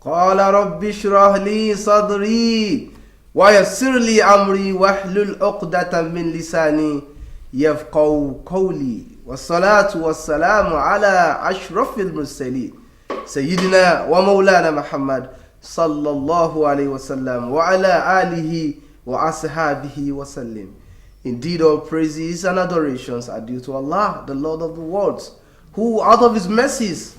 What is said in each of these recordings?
قال رب اشرح لي صدري ويسر لي أمري واحلل عقدة من لساني يفقهوا قولي والصلاة والسلام على أشرف المرسلين سيدنا ومولانا محمد صلى الله عليه وسلم وعلى آله وأصحابه وسلم. Indeed, all praises and adorations are due to Allah, the Lord of the worlds, who out of His mercies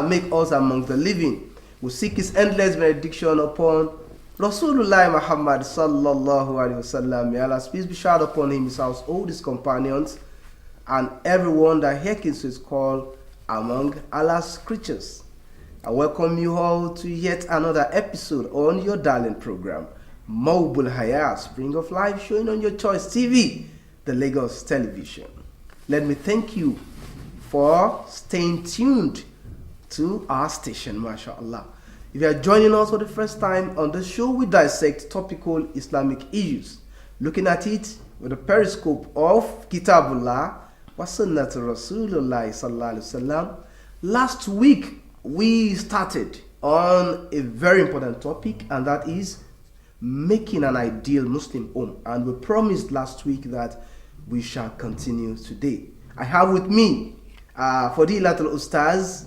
make us among the living. We seek His endless benediction upon Rasulullah Muhammad sallallahu alaihi wasallam. May Allah's peace be showered upon him, his household, his companions, and everyone that hearkens to His call among Allah's creatures. I welcome you all to yet another episode on your darling program, Mobile Hayat, Spring of Life, showing on your choice TV, the Lagos television. Let me thank you for staying tuned to our station, mashallah. If you are joining us for the first time on the show, we dissect topical Islamic issues, looking at it with a periscope of Kitabullah wa Sunnat Rasulullah sallallahu alaihi wasallam. Last week, we started on a very important topic, and that is making an ideal Muslim home. And we promised last week that we shall continue today. I have with me Fadilatul Ustaz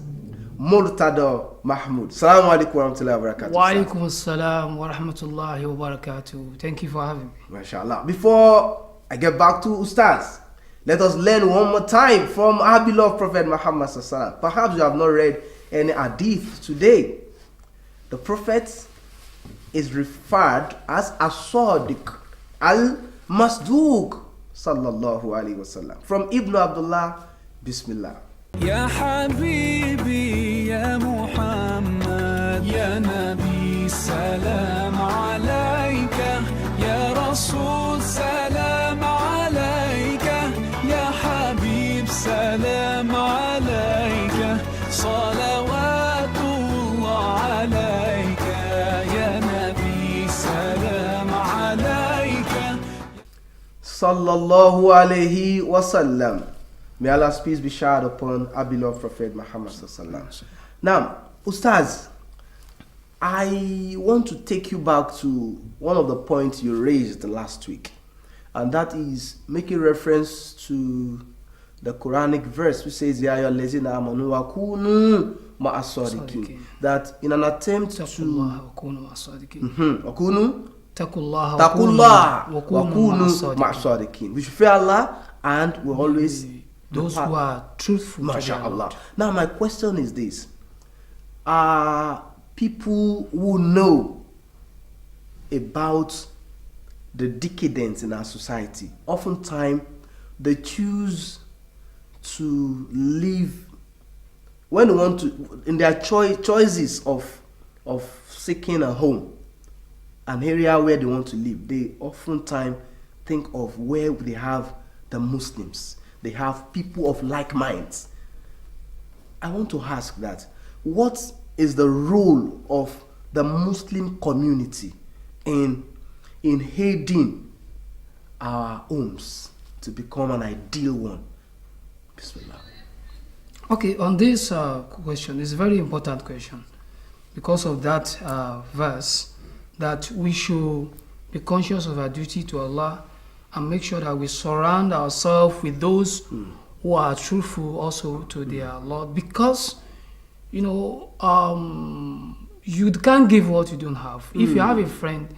Murtada Mahmoud. Assalamu alaikum wa rahmatullahi wa barakatuh. Wa alaikum assalam wa rahmatullahi wa barakatuh. Thank you for having me. MashaAllah. Before I get back to Ustaz, let us learn one more time from our beloved Prophet Muhammad sallallahu alaihi wasallam. Perhaps you have not read any hadith today. The Prophet is referred as as-Sadiq al-Masduq sallallahu alaihi wasallam. From Ibn Abdullah, Bismillah. Ya Habibi, Ya Muhammad, Ya Nabi, salam alayka, Ya Rasul, salam alayka, Ya Habib, salam alayka, salawatullah alayka, Ya Nabi, salam alayka. Sallallahu alayhi wasallam. May Allah's peace be showered upon our beloved Prophet Muhammad sallallahu. Now, Ustaz, I want to take you back to one of the points you raised last week, and that is making reference to the Quranic verse which says, Ya ayyuhallazina amanu wa kunu ma'as-sadiqin. That in an attempt to taqullaha wa kunu ma'as-sadiqin. We should fear Allah and we always those who are truthful. MashaAllah. Now my question is this. People who know about the decadence in our society, oftentimes they choose to live when they want to, in their choices of seeking a home, an area where they want to live, they oftentimes think of where they have the Muslims. They have people of like minds. I want to ask that, what is the role of the Muslim community in aiding our homes to become an ideal one? Bismillah. Okay, on this question, it's a very important question because of that verse that we should be conscious of our duty to Allah and make sure that we surround ourselves with those who are truthful also to their Lord, because you can't give what you don't have. If you have a friend,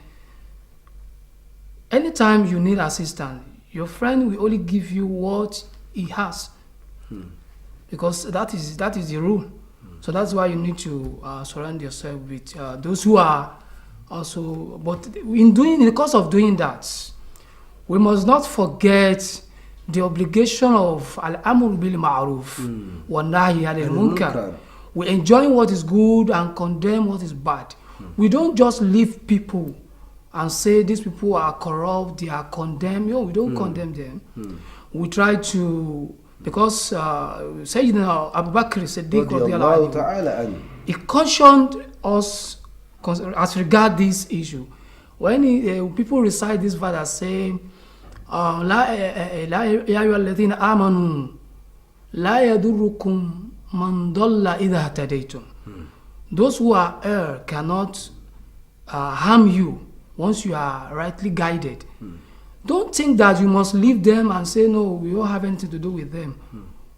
anytime you need assistance, your friend will only give you what he has, because that is the rule. So that's why you need to surround yourself with those who are also. But in the course of doing that, we must not forget the obligation of al-amr bil ma'ruf wa nahy anil munkar. We enjoy what is good and condemn what is bad. We don't just leave people and say these people are corrupt, they are condemned. We don't condemn them. We try to, because Sayyidina Abu Bakr Siddiq, he cautioned us as regard this issue. When people recite this verse as saying, يا أيها الذين آمنوا لا يضركم من ضل إذا اهتديتم. Those who are err cannot harm you once you are rightly guided. Don't think that you must leave them and say, no, we don't have anything to do with them.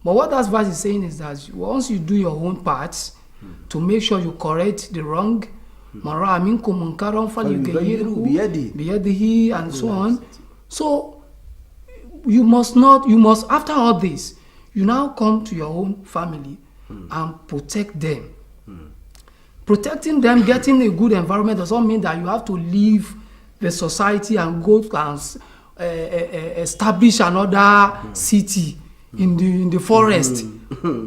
But what that verse is saying is that once you do your own parts to make sure you correct the wrong, biyadihi, and so on. So you must, after all this, you now come to your own family and protect them. Protecting them, getting a good environment does not mean that you have to leave the society and go and establish another city in the forest.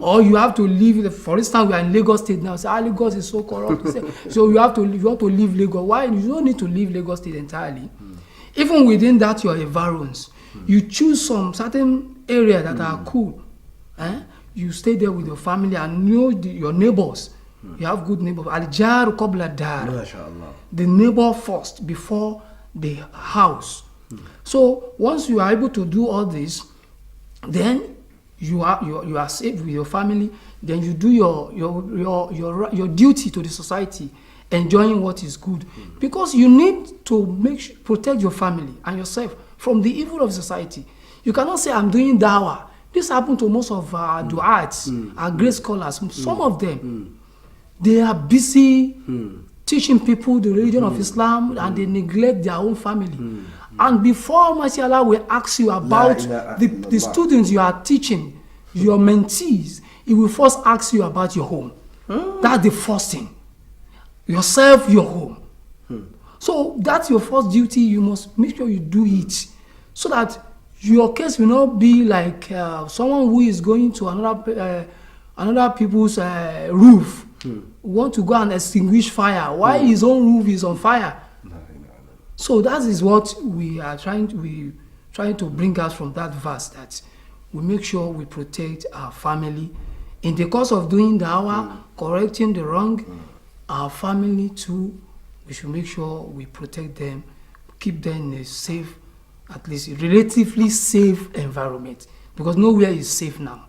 Or you have to leave, for instance, we are in Lagos State now. Say, Lagos is so corrupt. So you want to leave Lagos. Why? You don't need to leave Lagos State entirely. Even within that, your environs, you choose some certain areas that are cool. You stay there with your family and know your neighbors. You have good neighbors. Al-jar qabla dar. The neighbor first before the house. So once you are able to do all this, then you are safe with your family. Then you do your duty to the society, enjoying what is good, because you need to protect your family and yourself from the evil of society. You cannot say, I'm doing dawah. This happened to most of our du'ats, our great scholars. Some of them, they are busy teaching people the religion of Islam, and they neglect their own family. And before Almighty Allah will ask you about the students you are teaching, your mentees, He will first ask you about your home. That's the first thing. Yourself, your home. So that's your first duty. You must make sure you do it, so that your case will not be like someone who is going to another people's roof, want to go and extinguish fire while his own roof is on fire. So that is what we are trying to bring out from that verse, that we make sure we protect our family. In the course of doing dawah, correcting the wrong, our family too, we should make sure we protect them, keep them in a safe, at least relatively safe environment, because nowhere is safe now.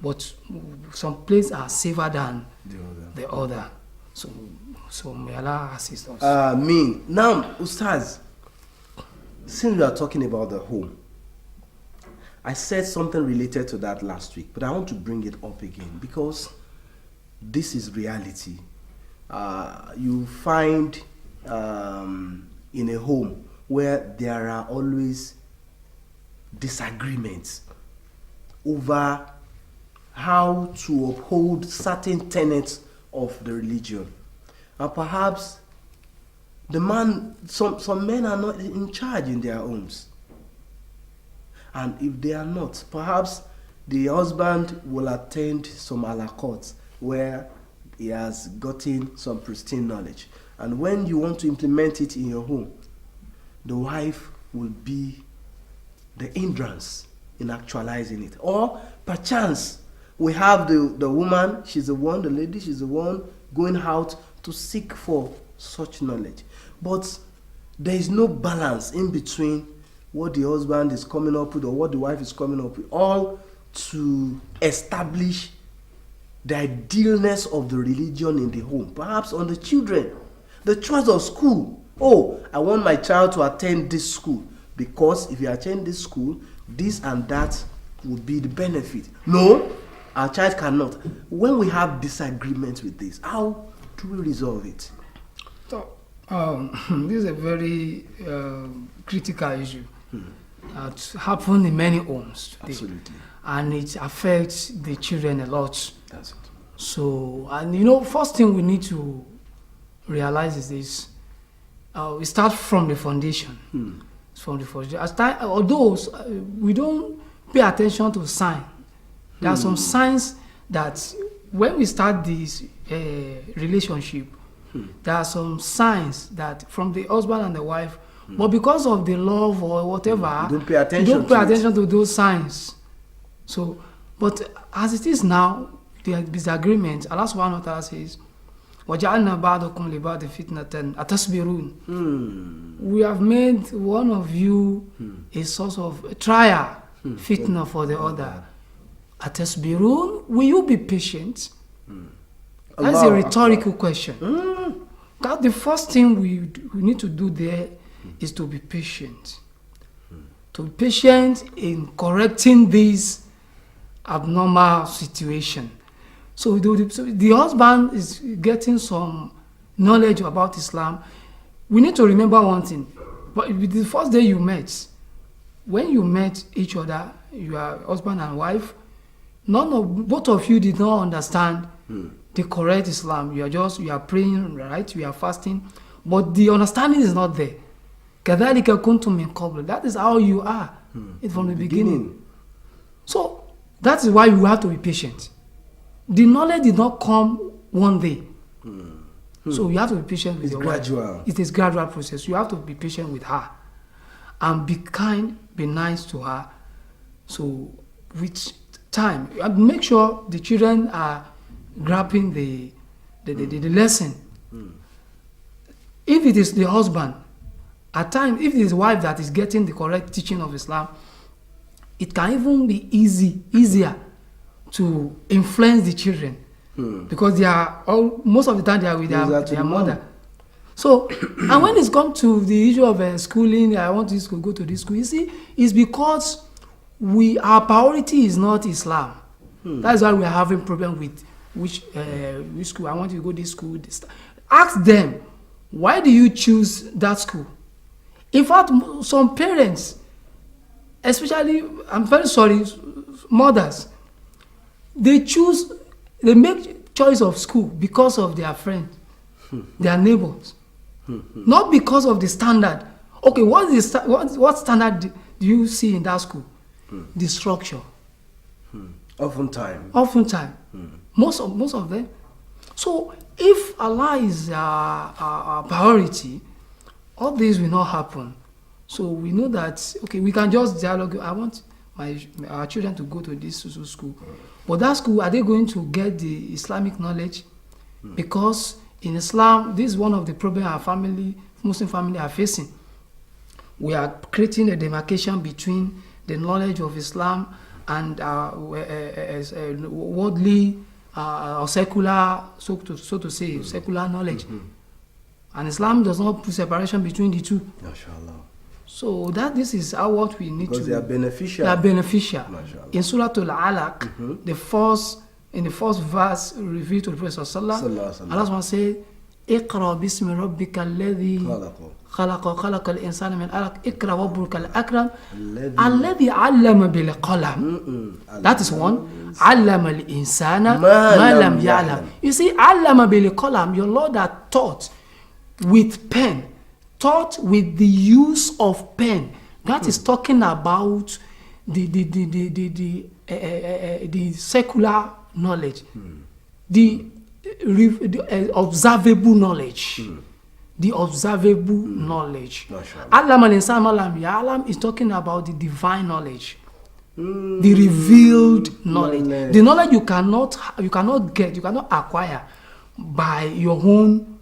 But some places are safer than the other. So may Allah assist us. Now, Ustaz, since we are talking about the home, I said something related to that last week, but I want to bring it up again because this is reality. You find in a home where there are always disagreements over how to uphold certain tenets of the religion. And perhaps some men are not in charge in their homes. And if they are not, perhaps the husband will attend some halaqot where he has gotten some pristine knowledge. And when you want to implement it in your home, the wife will be the hindrance in actualizing it. Or perchance we have the woman, she's the lady, she's the one going out to seek for such knowledge. But there is no balance in between what the husband is coming up with or what the wife is coming up with, all to establish the idealness of the religion in the home. Perhaps on the children, the choice of school. Oh, I want my child to attend this school because if you attend this school, this and that would be the benefit. No, our child cannot. When we have disagreements with this, how do we resolve it? So, this is a very critical issue. It happens in many homes today. Absolutely. And it affects the children a lot. That's it. So, and first thing we need to realize is this. We start from the foundation. From the foundation. Although we don't pay attention to signs, there are some signs that when we start this relationship, there are some signs that from the husband and the wife, but because of the love or whatever, you don't pay attention to those signs. So, but as it is now, there are disagreements. Allah subhanahu wa ta'ala says, وَجَعَلْنَا بَعْضَكُمْ لِبَعْضٍ فِتْنَةً أَتَصْبِرُونَ. We have made one of you a source of trial, fitna for the other. Atasbirun, will you be patient? That's a Allahu rhetorical question. That the first thing we need to do there is to be patient. To be patient in correcting this abnormal situation. So the husband is getting some knowledge about Islam. We need to remember one thing. But the first day you met, when you met each other, you are husband and wife, both of you did not understand the correct Islam. You are praying, right? You are fasting, but the understanding is not there. كَذَلِكَ كُنْتُم مِّن قَبْلُ. That is how you are from the beginning. So that is why you have to be patient. The knowledge did not come one day. So you have to be patient with your gradual. wife. It is gradual process. You have to be patient with her and be kind, be nice to her. So with time, and make sure the children are grasping the lesson. If it is the husband, at times, if it is the wife that is getting the correct teaching of Islam, it can even be easier to influence the children because most of the time they are with their mother. So, and when it's come to the issue of schooling, I want this to go to this school. You see, it's because our priority is not Islam. That's why we are having problem with which school. I want you to go this school. Ask them, why do you choose that school? In fact, some parents, especially, I'm very sorry, mothers, they make choice of school because of their friends, their neighbors, not because of the standard. Okay, what standard do you see in that school? The structure. Oftentimes. Most of them. So if Allah is our priority, all this will not happen. So we know that, okay, we can just dialogue. I want our children to go to this school. But that school, are they going to get the Islamic knowledge? Because in Islam, this is one of the problems our Muslim family are facing. We are creating a demarcation between the knowledge of Islam and worldly or secular, so to say, secular knowledge. And Islam does not put separation between the two. MashaAllah. So this is what we need because to. They are beneficial. They are beneficial. MashaAllah. In Surah Al-Alaq, in the first verse revealed to the Prophet Sallallahu Allah says, "Iqra bismi rabbika alladhi خلق الإنسان من علق اقرأ ربك الأكرم الذي علم بالقلم." That is one. علم الإنسان ما لم يعلم. You see, علم بالقلم, your Lord that taught with pen, taught with the use of pen. That is talking about the secular knowledge, the observable knowledge. The observable knowledge. Alam al-insan malam ya'lam is talking about the divine knowledge, the revealed knowledge, the knowledge you cannot acquire by your own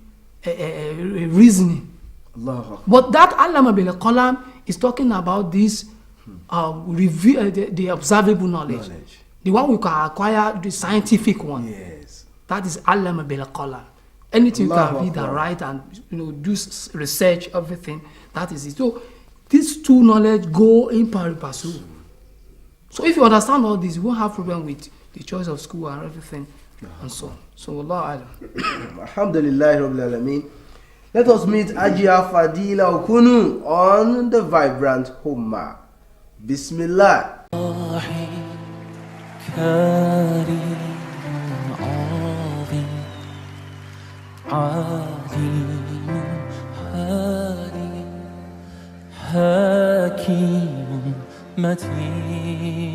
reasoning. But that alam bil qalam is talking about this the observable knowledge, the one we can acquire, the scientific one. Yes. That is alam bil qalam. Anything you can read and write and do research, everything, that is it. So these two knowledge go in pari passu. So if you understand all this, you won't have problem with the choice of school and everything and so on. So Allah Alam. Alhamdulillah Rabbil Alameen. Let us meet Ajia Fadila Okunu on the Vibrant Ummah. Bismillah. عظيم حليم حكيم متين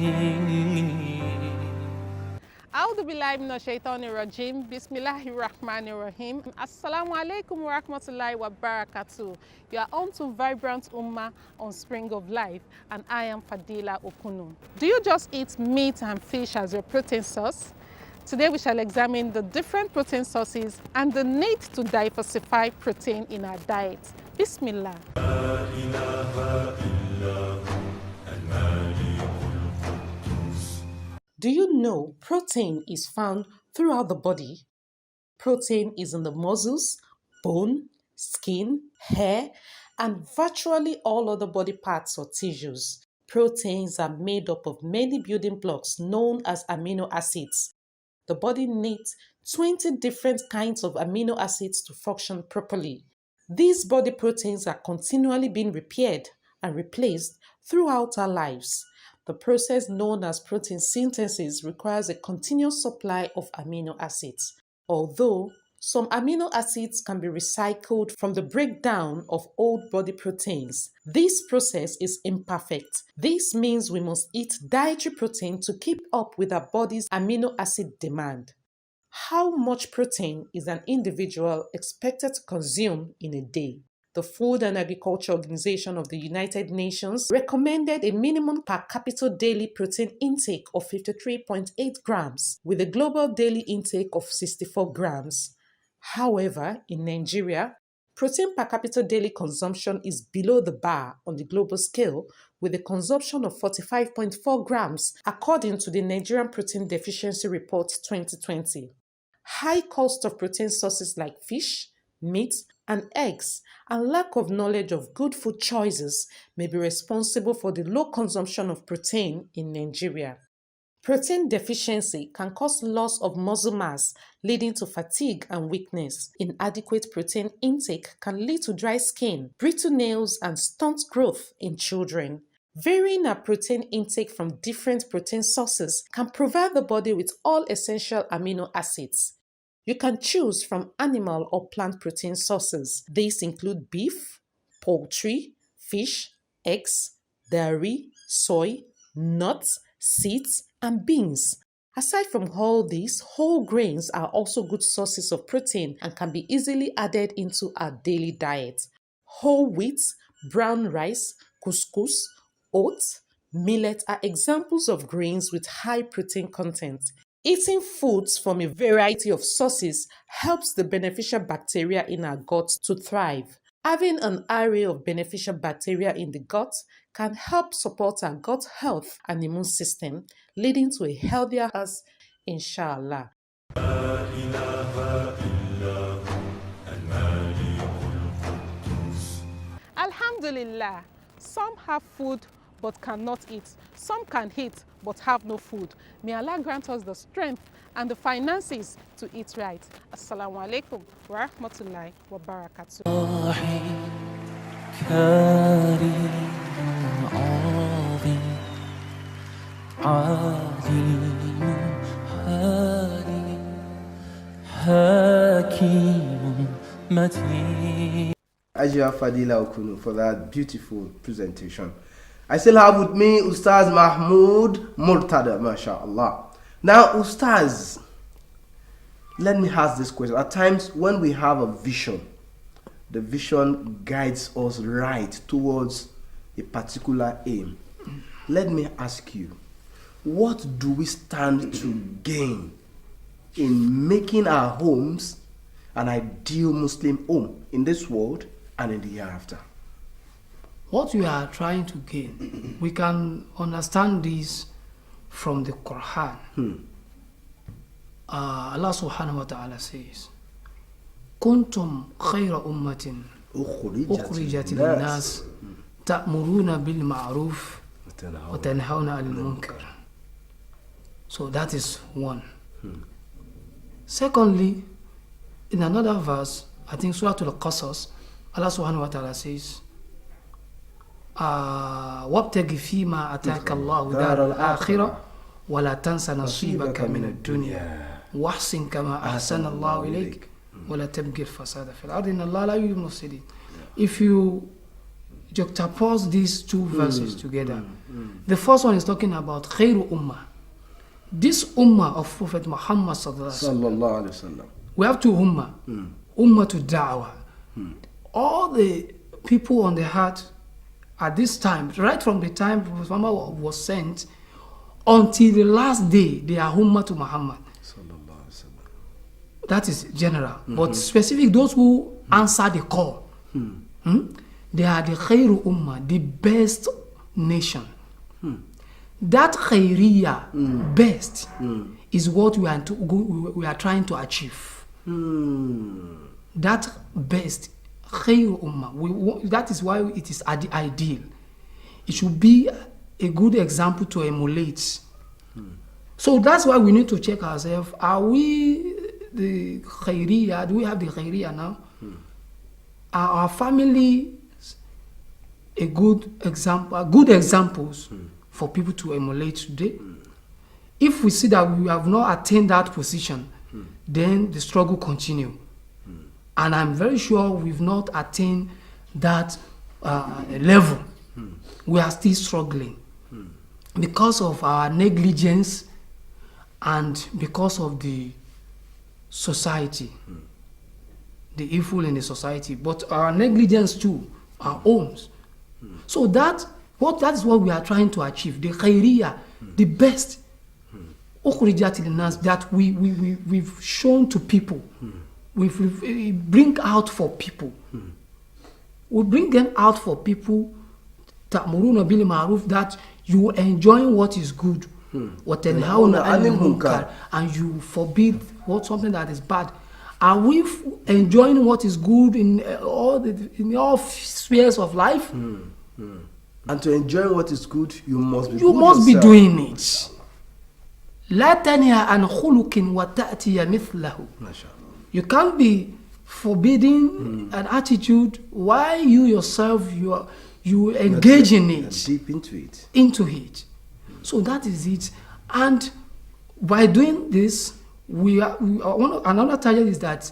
أعوذ بالله من الشيطان الرجيم بسم الله الرحمن الرحيم Assalamu alaikum wa rahmatullahi wa barakatuh. You are on to Vibrant Ummah on Spring of Life, and I am Fadila Okunu. Do you just eat meat and fish as your protein source? Today we shall examine the different protein sources and the need to diversify protein in our diet. Bismillah. Do you know protein is found throughout the body? Protein is in the muscles, bone, skin, hair, and virtually all other body parts or tissues. Proteins are made up of many building blocks known as amino acids. The body needs 20 different kinds of amino acids to function properly. These body proteins are continually being repaired and replaced throughout our lives. The process known as protein synthesis requires a continuous supply of amino acids. Although some amino acids can be recycled from the breakdown of old body proteins, this process is imperfect. This means we must eat dietary protein to keep up with our body's amino acid demand. How much protein is an individual expected to consume in a day? The Food and Agriculture Organization of the United Nations recommended a minimum per capita daily protein intake of 53.8 grams, with a global daily intake of 64 grams. However, in Nigeria, protein per capita daily consumption is below the bar on the global scale, with a consumption of 45.4 grams, according to the Nigerian Protein Deficiency Report 2020. High cost of protein sources like fish, meat, and eggs, and lack of knowledge of good food choices may be responsible for the low consumption of protein in Nigeria. Protein deficiency can cause loss of muscle mass, leading to fatigue and weakness. Inadequate protein intake can lead to dry skin, brittle nails, and stunt growth in children. Varying our protein intake from different protein sources can provide the body with all essential amino acids. You can choose from animal or plant protein sources. These include beef, poultry, fish, eggs, dairy, soy, nuts, seeds, and beans. Aside from all these, whole grains are also good sources of protein and can be easily added into our daily diet. Whole wheat, brown rice, couscous, oats, millet are examples of grains with high protein content. Eating foods from a variety of sources helps the beneficial bacteria in our gut to thrive. Having an array of beneficial bacteria in the gut can help support our gut health and immune system, leading to a healthier us, inshallah. Alhamdulillah, some have food but cannot eat. Some can eat but have no food. May Allah grant us the strength and the finances to eat right. Assalamu alaikum wa rahmatullahi wa barakatuh. كريم عظيم عليم حليم حكيم متين. Ajia Fadila Okunu for that beautiful presentation. I still have with me Ustaz Mahmoud Murtada, mashallah. Now, Ustaz, let me ask this question. At times when we have a vision, the vision guides us right towards a particular aim. Let me ask you, what do we stand to gain in making our homes an ideal Muslim home in this world and in the hereafter? What we are trying to gain, we can understand this from the Quran. Allah subhanahu wa ta'ala says, كنتم خير أمة أخرجت للناس تأمرون بالمعروف وتنهون عن المنكر. So that is one. Secondly, in another verse, I think Surah Al-Qasas, Allah subhanahu wa ta'ala says, وابتغ فيما أتاك الله دار الآخرة ولا تنس نصيبك من الدنيا واحسن كما أحسن الله إليك ولا تبغي الفساد في الأرض إن الله لا يحب المفسدين. If you juxtapose these two verses together, the first one is talking about خير ummah. This ummah of Prophet Muhammad sallallahu alaihi wasallam. We have two ummah. Ummah to da'wah. All the people on the earth at this time, right from the time Prophet Muhammad was sent until the last day, they are ummah to Muhammad. That is general. But specific, those who answer the call, they are the khairu ummah, the best nation. That khairiyya, best, is what we are trying to achieve. That best, khayr ummah. That is why it is ideal. It should be a good example to emulate. So that's why we need to check ourselves. Are we the khairiyah? Do we have the khairiyah now? Are our family a good example, good examples for people to emulate today? If we see that we have not attained that position, then the struggle continue. And I'm very sure we've not attained that level. We are still struggling because of our negligence and because of the society, the evil in the society, but our negligence too, our own. So that is what we are trying to achieve, the khairiyah, the best that we've shown to people. We bring out for people. We bring them out for people ta'muruna bil ma'ruf, that you enjoy what is good. وَتَنْهَوْنَ عَنِ الْمُنْكَرِ, and you forbid something that is bad. Are we enjoying what is good in all spheres of life? And to enjoy what is good, you must be be doing it. لا تنهى عن خلق وتأتي مثله. You can't be forbidding an attitude while you yourself you engage in it, deep into it. So that is it. And by doing this, another target is that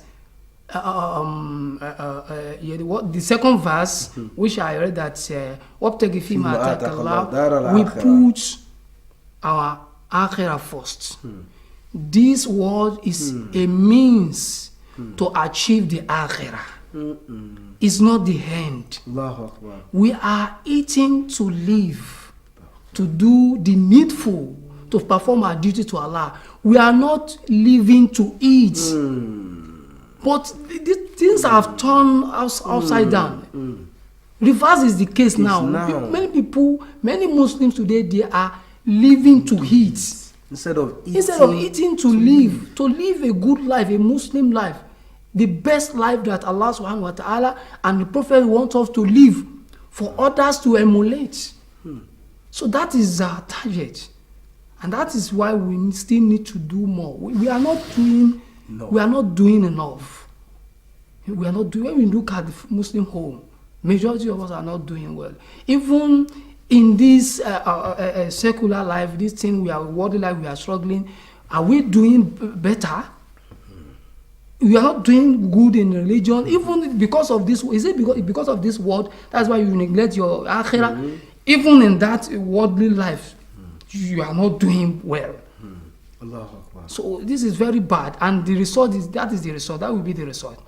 the second verse, which I read, that we put our akhirah first. This word is a means to achieve the akhirah. It's not the end. We are eating to live, to do the needful, to perform our duty to Allah. We are not living to eat. But things have turned us upside down. Reverse is the case now. Many people, many Muslims today, they are living to eat. Instead of eating to live a good life, a Muslim life, the best life that Allah subhanahu wa ta'ala and the Prophet want us to live for others to emulate. So that is our target. And that is why we still need to do more. We are not doing enough. We are not doing, when we look at the Muslim home, majority of us are not doing well. Even in this secular life, this thing, worldly life, we are struggling. Are we doing better? We are not doing good in religion, even because of this. Is it because of this world? That's why you neglect your akhirah. Even in that worldly life, you are not doing well. So this is very bad, and the result is that will be the result.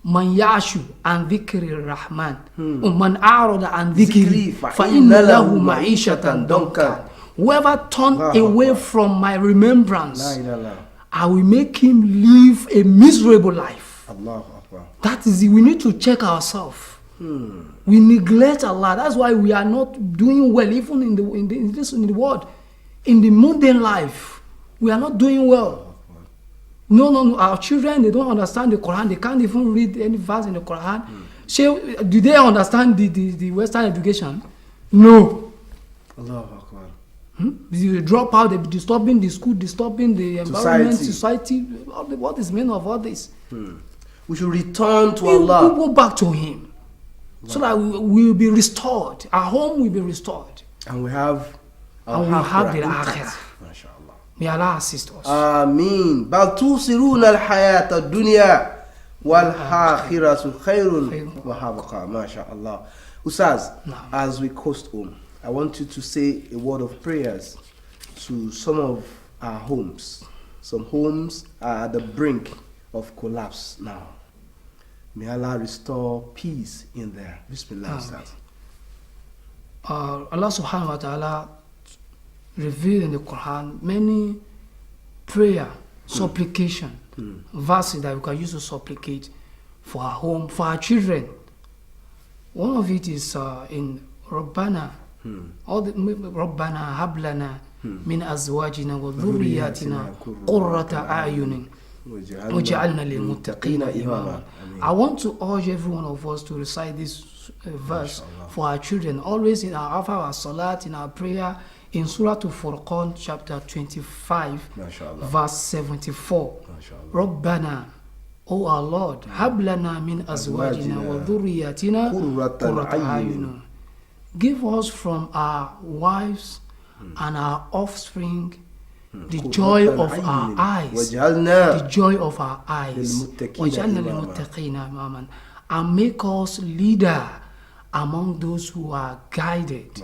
Man yashu an dhikri rahman, man a'rada an dhikri fa inna lahu ma'ishatan donkan. Whoever turned away from my remembrance, I will make him live a miserable life. That is it. We need to check ourselves. We neglect Allah. That's why we are not doing well, even in the world, in the mundane life. We are not doing well. No. Our children, they don't understand the Quran. They can't even read any verse in the Quran. So, do they understand the Western education? No. They drop out. They're disturbing the school, disturbing the environment, society. What is meaning of all this? We should return to Allah. We go back to Him, so that we will be restored. Our home will be restored, and we have the akhirah. May Allah assist us. Ameen. Bal tusiruna al-hayata ad-dunya wal akhiratu khairun wa habqa. MashaAllah. Ustaz, as we coast home, I want you to say a word of prayers to some of our homes. Some homes are at the brink of collapse now. May Allah restore peace in there. Bismillah, Ustaz. Allah subhanahu wa ta'ala revealed in the Quran many prayer, supplication, verses that we can use to supplicate for our home, for our children. One of it is in Rabbana, Rabbana hablana min azwajina wa dhurriyatina qurrata a'yunin وَجَعَلْنَا لِلْمُتَّقِينَ إِمَامًا. I want to urge every one of us to recite this verse for our children, always in after our salat, in our prayer, in Surah Al-Furqan, chapter 25, verse 74. رَبَّنَا, O our Lord, هَبْ لَنَا مِنْ أَزْوَاجِنَا وَذُرِّيَّاتِنَا قُرَّةَ أَعْيُنٍ. Give us from our wives and our offspring the joy of our eyes, the joy of our eyes, وَجَعَلْنَا لِلْمُتَّقِينَ إِمَامًا. And make us leader among those who are guided.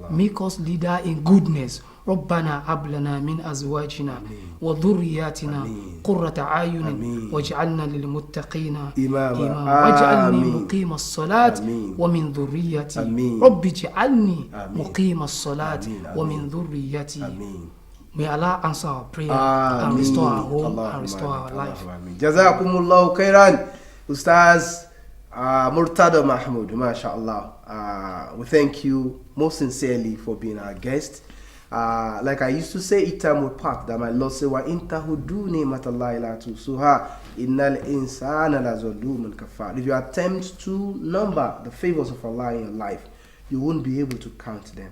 Make us leader in goodness. رَبَّنَا هَبْ لَنَا مِنْ أَزْوَاجِنَا وَذُرِّيَّاتِنَا قُرَّةَ أَعْيُنٍ وَاجْعَلْنَا لِلْمُتَّقِينَ إِمَامًا وَاجْعَلْنِي مُقِيمَ الصَّلَاةِ وَمِنْ ذُرِّيَّتِي رَبِّ اجْعَلْنِي مُقِيمَ الصَّلَاةِ وَمِنْ ذُرِّيَّتِي. May Allah answer our prayer and restore our home and restore our life. Jazakumullahu khairan, Ustaz Murtada Mahmoud, mashallah. We thank you most sincerely for being our guest. Like I used to say, each time we part, that my Lord said, "Wa intahuduni matallahi la tusuha innal insana lazalumun kafar." If you attempt to number the favors of Allah in your life, you won't be able to count them.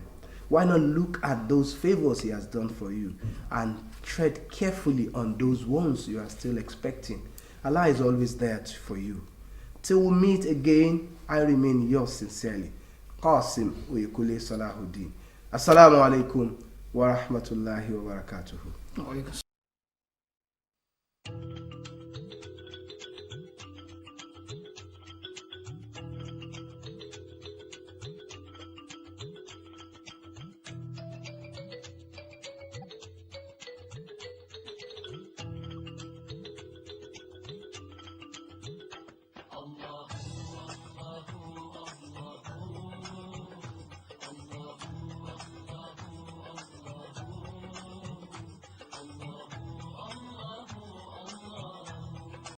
Why not look at those favors He has done for you and tread carefully on those ones you are still expecting? Allah is always there for you. Till we meet again, I remain yours sincerely, Qasim Uyekule Salahuddin. Assalamu alaikum wa rahmatullahi wa barakatuhu.